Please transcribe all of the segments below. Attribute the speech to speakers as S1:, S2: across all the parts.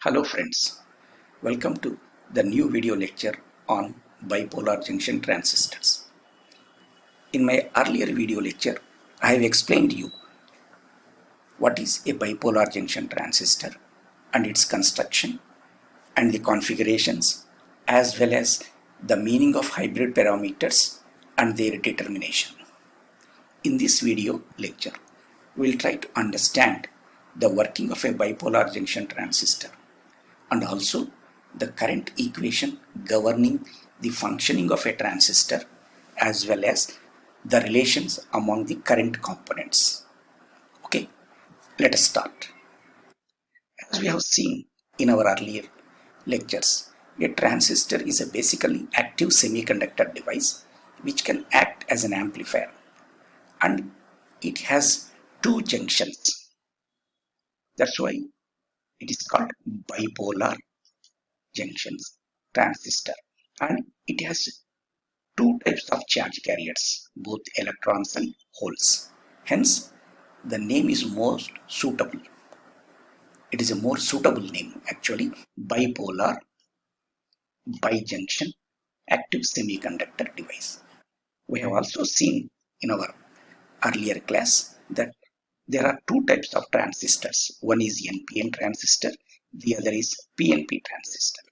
S1: Hello friends, welcome to the new video lecture on bipolar junction transistors. In my earlier video lecture, I have explained you what is a bipolar junction transistor and its construction and the configurations as well as the meaning of hybrid parameters and their determination. In this video lecture, we will try to understand the working of a bipolar junction transistor and also the current equation governing the functioning of a transistor as well as the relations among the current components. Okay, let us start. As we have seen in our earlier lectures, a transistor is a basically active semiconductor device which can act as an amplifier, and it has two junctions. That's why it is called bipolar junctions transistor, and it has two types of charge carriers, both electrons and holes. Hence, the name is most suitable. It is a more suitable name actually, bipolar bijunction active semiconductor device. We have also seen in our earlier class that there are two types of transistors. One is NPN transistor, the other is PNP transistor.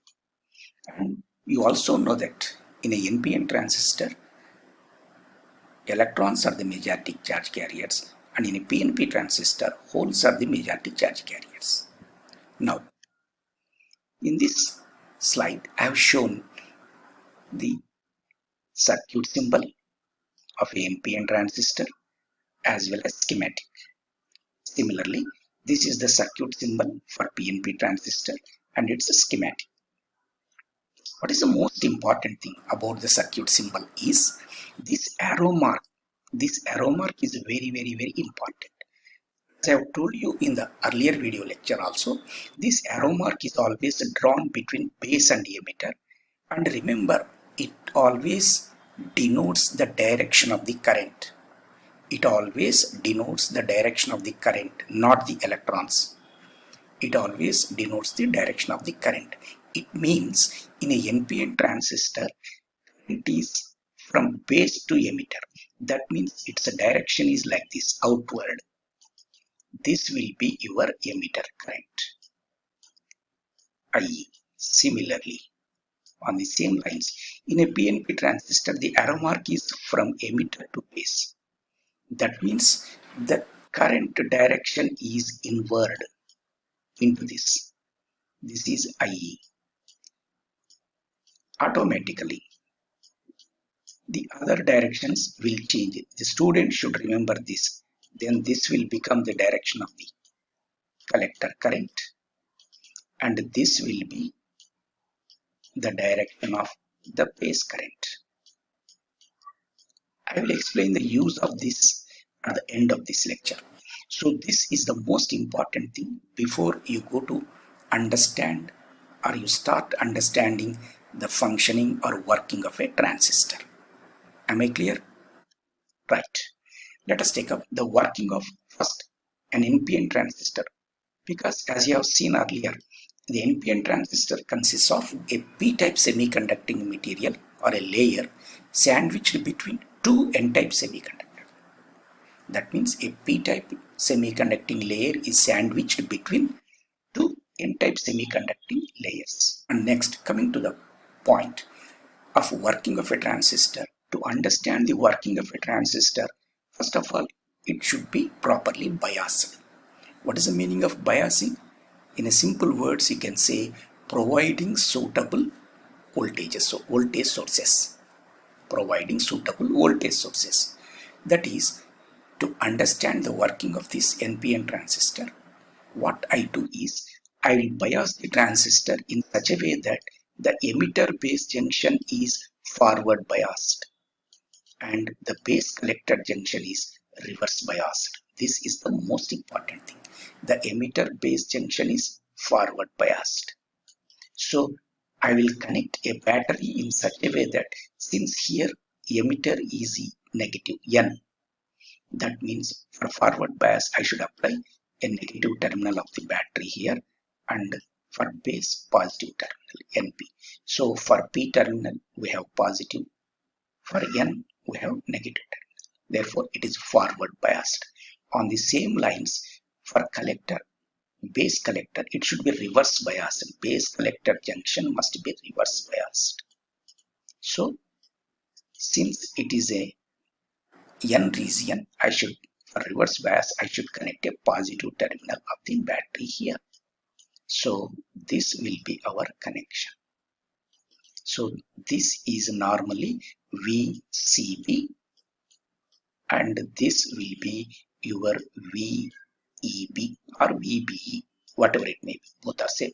S1: And you also know that in a NPN transistor, electrons are the majority charge carriers, and in a PNP transistor, holes are the majority charge carriers. Now, in this slide, I have shown the circuit symbol of a NPN transistor as well as schematic. Similarly, this is the circuit symbol for PNP transistor and its schematic. What is the most important thing about the circuit symbol is this arrow mark. This arrow mark is very important. As I have told you in the earlier video lecture also, this arrow mark is always drawn between base and emitter, and remember, it always denotes the direction of the current. It always denotes the direction of the current, not the electrons. It always denotes the direction of the current. It means in a NPN transistor, it is from base to emitter. That means its direction is like this, outward. This will be your emitter current, i.e. similarly, on the same lines, in a PNP transistor, the arrow mark is from emitter to base. That means the current direction is inward into this. This is IE. Automatically, the other directions will change. The student should remember this. Then this will become the direction of the collector current, and this will be the direction of the base current. I will explain the use of this at the end of this lecture. So this is the most important thing before you go to understand or you start understanding the functioning or working of a transistor. Am I clear? Right. Let us take up the working of first an NPN transistor, because as you have seen earlier, the NPN transistor consists of a p-type semiconducting material or a layer sandwiched between two n-type semiconductors. That means a p-type semiconducting layer is sandwiched between two n-type semiconducting layers. And next, coming to the point of working of a transistor. To understand the working of a transistor, first of all, it should be properly biased. What is the meaning of biasing? In a simple words, you can say providing suitable voltages, so voltage sources. Providing suitable voltage sources. That is, to understand the working of this NPN transistor, what I do is, I will bias the transistor in such a way that the emitter base junction is forward biased and the base collector junction is reverse biased. This is the most important thing. The emitter base junction is forward biased. So I will connect a battery in such a way that since here emitter is negative N, that means for forward bias I should apply a negative terminal of the battery here, and for base positive terminal NP. So for P terminal we have positive, for N we have negative terminal. Therefore it is forward biased. On the same lines, for collector, base collector, it should be reverse biased. Base collector junction must be reverse biased. So since it is a N region, for reverse bias, I should connect a positive terminal of the battery here. So this will be our connection. So this is normally VCB and this will be your VEB or VBE, whatever it may be. Both are same.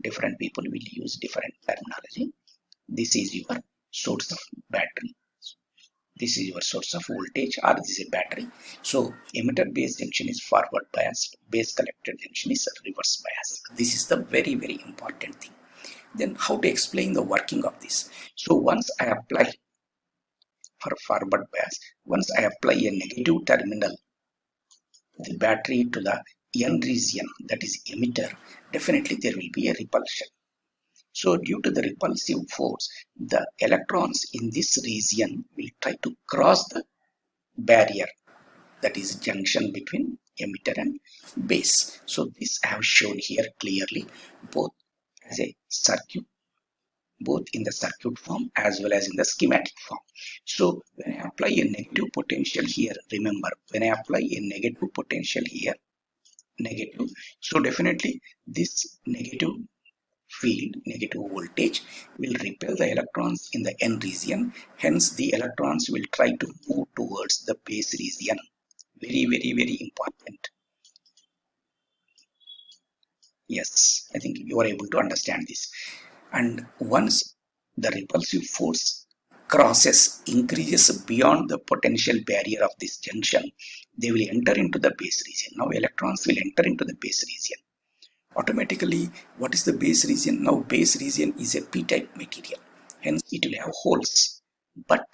S1: Different people will use different terminology. This is your source of battery. This is your source of voltage, or this is a battery. So emitter base junction is forward biased, base collector junction is reverse biased. This is the very, very important thing. Then how to explain the working of this? So once I apply for forward bias, once I apply a negative terminal, the battery to the N region, that is emitter, definitely there will be a repulsion. So due to the repulsive force, the electrons in this region will try to cross the barrier, that is junction between emitter and base. So this I have shown here clearly, both as a circuit, both in the circuit form as well as in the schematic form. So when I apply a negative potential here, remember, when I apply a negative potential here, negative, so definitely this negative field, negative voltage, will repel the electrons in the N region. Hence the electrons will try to move towards the base region. Very, very, very important. Yes, I think you are able to understand this. And once the repulsive force increases beyond the potential barrier of this junction, they will enter into the base region. Now electrons will enter into the base region. Automatically, what is the base region? Now base region is a p-type material, hence it will have holes. But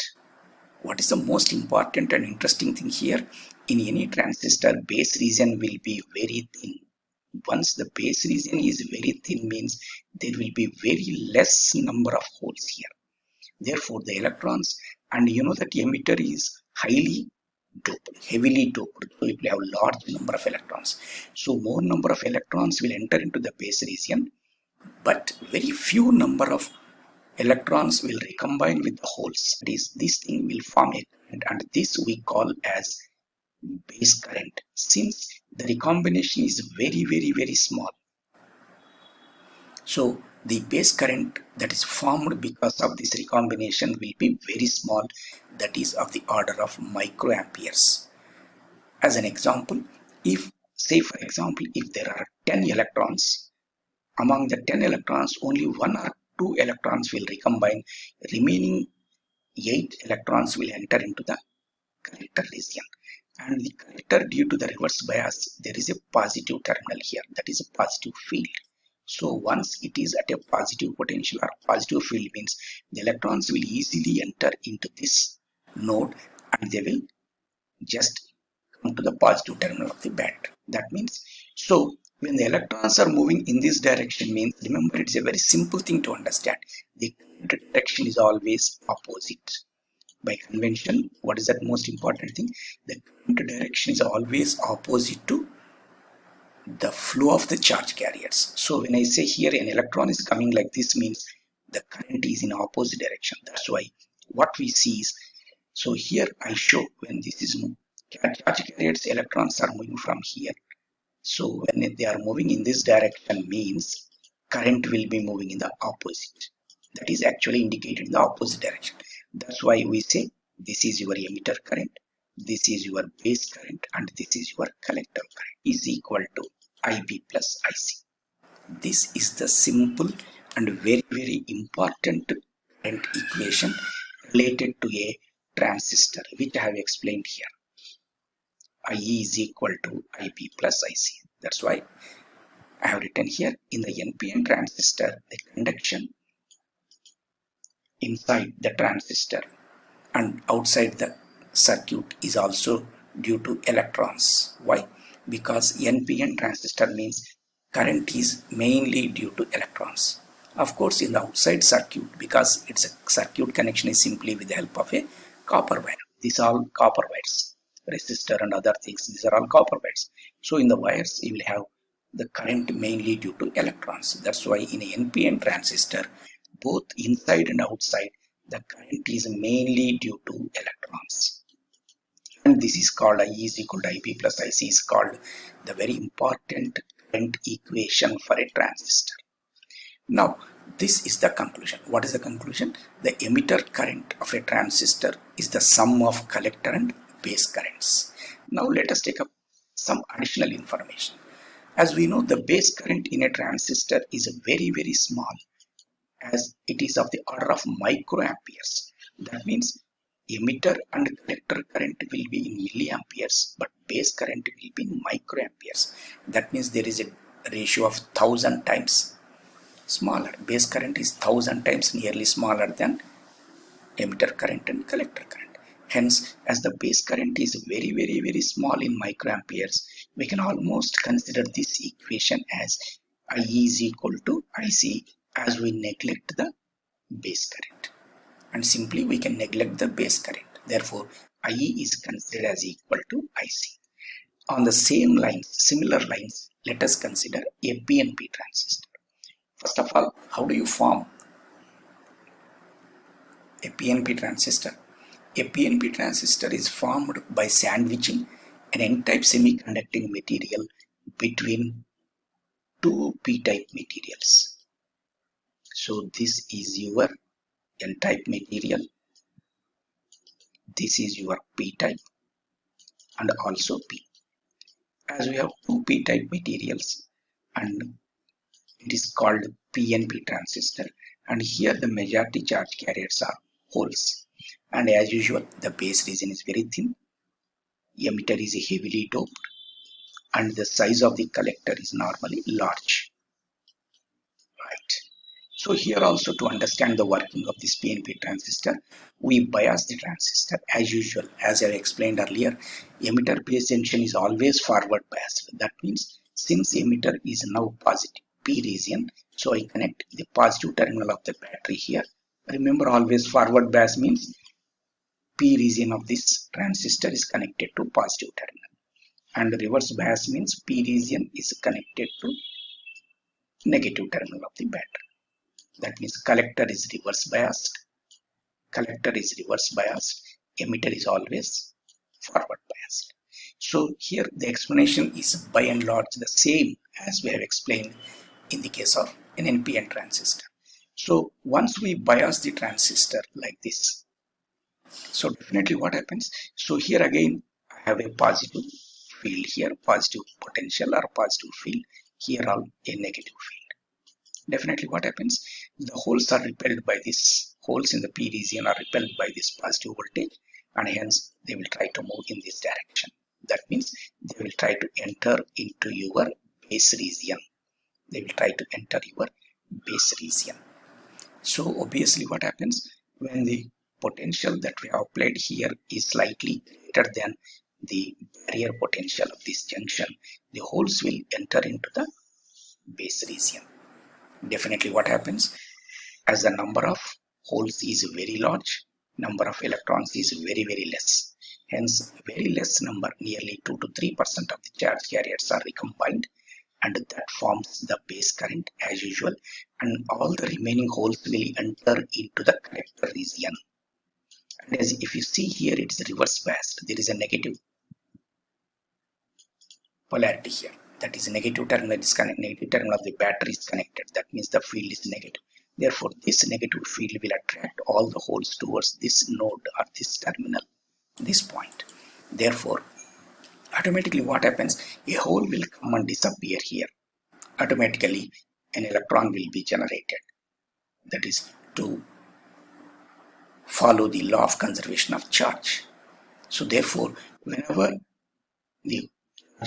S1: what is the most important and interesting thing here? In any transistor, base region will be very thin. Once the base region is very thin, means there will be very less number of holes here. Therefore the electrons, and you know that emitter is highly doped, heavily doped, so it will have a large number of electrons. So more number of electrons will enter into the base region, but very few number of electrons will recombine with the holes. That is, this thing will form a current, and this we call as base current, since the recombination is very, very, very small. So the base current that is formed because of this recombination will be very small, that is of the order of microamperes. As an example, if say for example, if there are 10 electrons, among the 10 electrons only 1 or 2 electrons will recombine, remaining 8 electrons will enter into the collector region. And the collector, due to the reverse bias, there is a positive terminal here, that is a positive field. So once it is at a positive potential or positive field, means the electrons will easily enter into this node and they will just come to the positive terminal of the battery. That means, so when the electrons are moving in this direction, means remember, it's a very simple thing to understand. The direction is always opposite. By convention, what is that most important thing? The current direction is always opposite to the flow of the charge carriers. So when I say here an electron is coming like this, means the current is in opposite direction. That's why what we see is, so here I show when this is charge carriers, electrons are moving from here. So when they are moving in this direction, means current will be moving in the opposite. That is actually indicated in the opposite direction. That's why we say this is your emitter current, this is your base current, and this is your collector current is equal to IB plus IC. This is the simple and very, very important current equation related to a transistor, which I have explained here. IE is equal to IB plus IC. That's why I have written here in the NPN transistor, the conduction inside the transistor and outside the circuit is also due to electrons. Why? Because NPN transistor means current is mainly due to electrons. Of course, in the outside circuit, because its a circuit connection is simply with the help of a copper wire. These are all copper wires, resistor and other things. These are all copper wires. So in the wires, you will have the current mainly due to electrons. That's why in a NPN transistor, both inside and outside, the current is mainly due to electrons. And this is called I is equal to IP plus IC is called the very important current equation for a transistor. Now, this is the conclusion. What is the conclusion? The emitter current of a transistor is the sum of collector and base currents. Now, let us take up some additional information. As we know, the base current in a transistor is very, very small, as it is of the order of microamperes. That means emitter and collector current will be in milliamperes, but base current will be in microamperes. That means there is a ratio of 1000 times smaller. Base current is 1000 times nearly smaller than emitter current and collector current. Hence, as the base current is very, very, very small in microamperes, we can almost consider this equation as I is equal to IC, as we neglect the base current. And simply we can neglect the base current. Therefore, IE is considered as equal to IC. On the same lines, similar lines, let us consider a PNP transistor. First of all, how do you form a PNP transistor? A PNP transistor is formed by sandwiching an N-type semiconducting material between two P-type materials. So this is your N-type material, this is your P-type, and also P. As we have two P-type materials, and it is called PNP transistor, and here the majority charge carriers are holes, and as usual the base region is very thin, emitter is heavily doped, and the size of the collector is normally large. Right. So here also, to understand the working of this PNP transistor, we bias the transistor as usual. As I explained earlier, emitter base junction is always forward biased. That means since emitter is now positive P region, so I connect the positive terminal of the battery here. Remember, always forward bias means P region of this transistor is connected to positive terminal, and reverse bias means P region is connected to negative terminal of the battery. That means collector is reverse biased, emitter is always forward biased. So here the explanation is by and large the same as we have explained in the case of an NPN transistor. So once we bias the transistor like this, so definitely what happens? So here again I have a positive field here, positive potential or positive field, here all a negative field. Definitely what happens? The holes are repelled by this, holes in the P region are repelled by this positive voltage, and hence they will try to move in this direction. That means they will try to enter into your base region. They will try to enter your base region. So obviously what happens when the potential that we have applied here is slightly greater than the barrier potential of this junction, the holes will enter into the base region. Definitely what happens, as the number of holes is very large, number of electrons is very, very less. Hence very less number, nearly 2 to 3% of the charge carriers are recombined, and that forms the base current as usual, and all the remaining holes will enter into the collector region. And as if you see here, it is reverse biased. There is a negative polarity here. That is negative terminal is connected, negative terminal of the battery is connected. That means the field is negative. Therefore, this negative field will attract all the holes towards this node or this terminal, this point. Therefore, automatically what happens? A hole will come and disappear here. Automatically, an electron will be generated. That is to follow the law of conservation of charge. So therefore, whenever the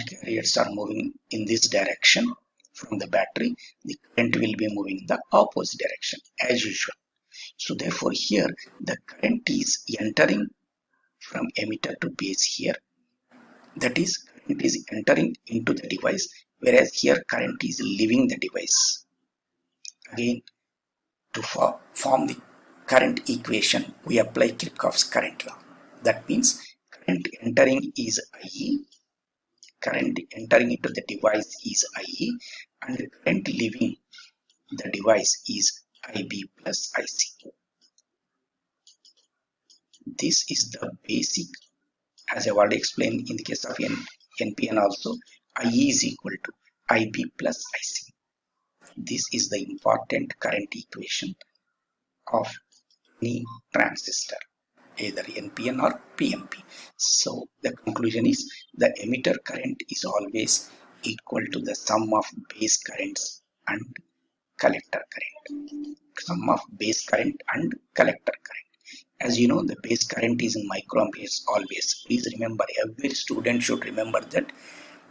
S1: carriers are moving in this direction from the battery, the current will be moving in the opposite direction as usual. So therefore here the current is entering from emitter to base here. That is, current is entering into the device whereas here current is leaving the device. Again, to form the current equation, we apply Kirchhoff's current law. That means current entering is IE, current entering into the device is IE, and the current leaving the device is IB plus IC. This is the basic, as I've already explained in the case of NPN also, IE is equal to IB plus IC. This is the important current equation of any transistor, either NPN or PNP. So the conclusion is the emitter current is always equal to the sum of base currents and collector current. Sum of base current and collector current. As you know, the base current is in microamperes always. Please remember, every student should remember that,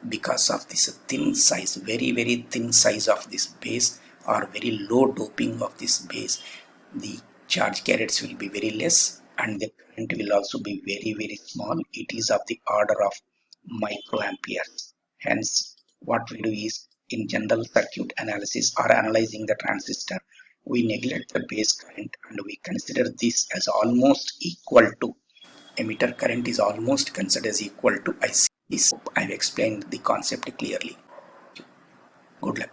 S1: because of this thin size, very thin size of this base, or very low doping of this base, the charge carriers will be very less and the current will also be very small. It is of the order of microamperes. Hence, what we do is, in general circuit analysis or analyzing the transistor, we neglect the base current and we consider this as almost equal to, emitter current is almost considered as equal to IC. I've explained the concept clearly. Good luck.